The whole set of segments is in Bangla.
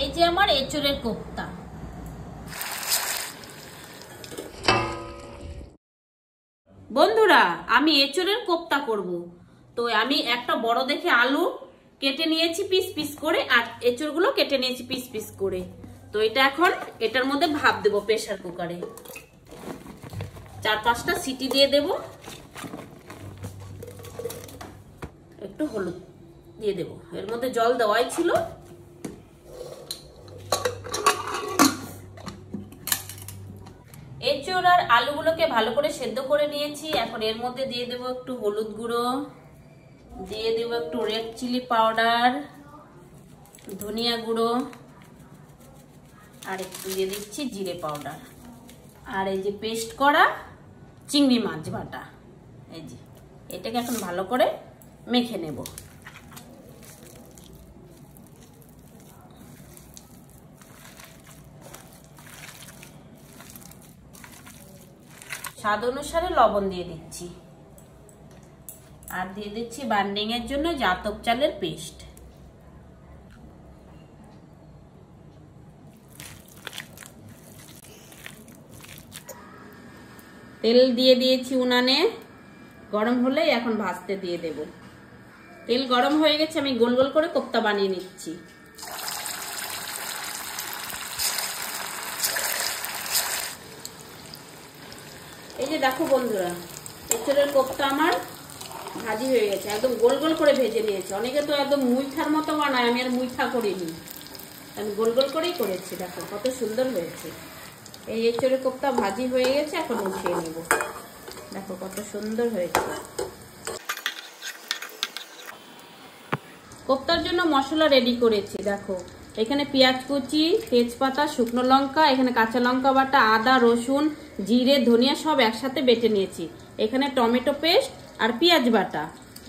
এই যে আমার এঁচোড়ের কোপ্তা। বন্ধুরা, আমি এঁচোড়ের কোপ্তা করব। তো আমি একটা বড় দেখে আলু কেটে নিয়েছি পিস পিস করে, আর এঁচোড়গুলো কেটে নিয়েছি পিস পিস করে। তো এটা এখন এটার মধ্যে ভাপ দেব প্রেসার কুকারে। 4-5টা সিটি দিয়ে দেব। একটু হলুদ দিয়ে দেব, এর মধ্যে জল দেওয়াই ছিল। এঁচোড় আর আলুগুলোকে ভালো করে সেদ্ধ করে নিয়েছি। এখন এর মধ্যে দিয়ে দেব একটু হলুদ গুঁড়ো, দিয়ে দেব একটু রেড চিলি পাউডার, ধনিয়া গুঁড়ো, আর একটু দিয়ে দিচ্ছি জিরে পাউডার, আর এই যে পেস্ট করা চিংড়ি মাছ বাটা, এই যে এটাকে এখন ভালো করে মেখে নেব। স্বাদ অনুসারে লবণ দিয়ে দিচ্ছি, আর দিয়ে দিচ্ছি বাইন্ডিং এর জন্য জাতক চালের পেস্ট। তেল দিয়ে দিয়েছি উনানে, গরম হলে এখন ভাজতে দিয়ে দেব। তেল গরম হয়ে গেছে, আমি গোল গোল করে কোপ্তা বানিয়ে নিচ্ছি। এই যে দেখো বন্ধুরা, এঁচোড়ের কোপ্তা আমার ভাজি হয়ে গেছে, একদম গোল গোল করে ভেজে নিয়েছে। অনেকে তো একদম মুইঠার মতো বানায়, আমি আর মুইঠা করিনি, আমি গোল গোল করেই করেছি। দেখো কত সুন্দর হয়েছে। এই এঁচোড়ের কোপ্তা ভাজি হয়ে গেছে, এখন উঠিয়ে নেব। দেখো কত সুন্দর হয়েছে। কোপ্তার জন্য মশলা রেডি করেছি। দেখো এখানে পেঁয়াজ কুচি, তেজপাতা, শুকনো লঙ্কা, এখানে কাঁচা লঙ্কা বাটা, আদা, রসুন, জিরে, ধনিয়া সব একসাথে বেটে নিয়েছি। এখানে টমেটো পেস্ট আর পেঁয়াজ বাটা।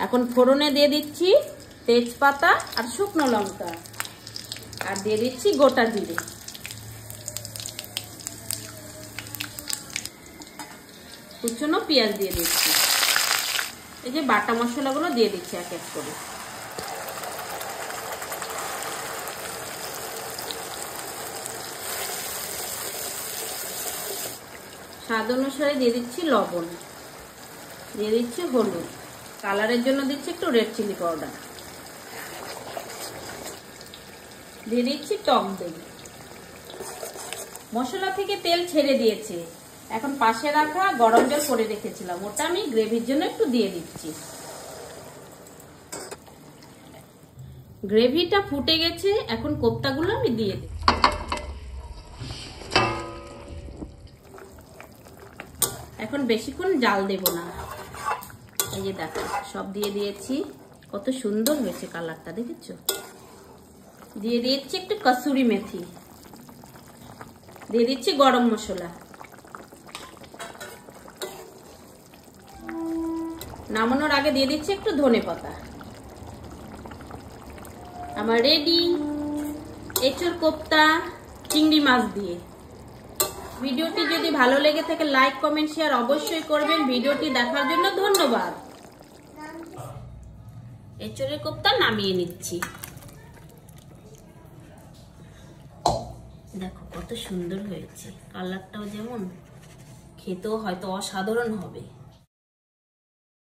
এখন ফোড়নে দিয়ে দিচ্ছি তেজপাতা আর শুকনো লঙ্কা, আর দিয়ে দিচ্ছি গোটা জিরে। কুচনো পেঁয়াজ দিয়ে দিচ্ছি। এই যে বাটা মশলাগুলো দিয়ে দিচ্ছি এক এক করে। স্বাদ অনুসারে দিয়ে দিচ্ছি লবণ, দিয়ে দিচ্ছি হলুদ, কালারের জন্য দিচ্ছি একটু রেড চিলি পাউডার, দিয়ে দিচ্ছি টক দই। মশলা থেকে তেল ছেড়ে দিয়েছে। এখন পাশে রাখা গরম জল করে রেখেছিলাম, ওটা আমি গ্রেভির জন্য একটু দিয়ে দিচ্ছি। গ্রেভিটা ফুটে গেছে, এখন কোপ্তাগুলো আমি দিয়ে দিচ্ছি। এখন বেশিক্ষণ জাল দেব না। এই যে দেখো সব দিয়ে দিয়েছি, কত সুন্দর হয়েছে কালারটা, দেখেছো? দিয়ে দিচ্ছি একটু কসুরি মেথি, দিয়ে দিচ্ছি গরম মশলা। নামানোর আগে দিয়ে দিচ্ছি একটু ধনেপাতা। আমার রেডি এঁচোড় কোপ্তা চিংড়ি মাছ দিয়ে। ভিডিওটি যদি ভালো লেগে থাকে লাইক কমেন্ট শেয়ার অবশ্যই করবেন। ভিডিওটি দেখার জন্য ধন্যবাদ। এঁচোড়ের কোপ্তা নামিয়ে নিচ্ছি। দেখো কত সুন্দর হয়েছে, কালারটাও যেমন, খেতেও হয়তো অসাধারণ হবে।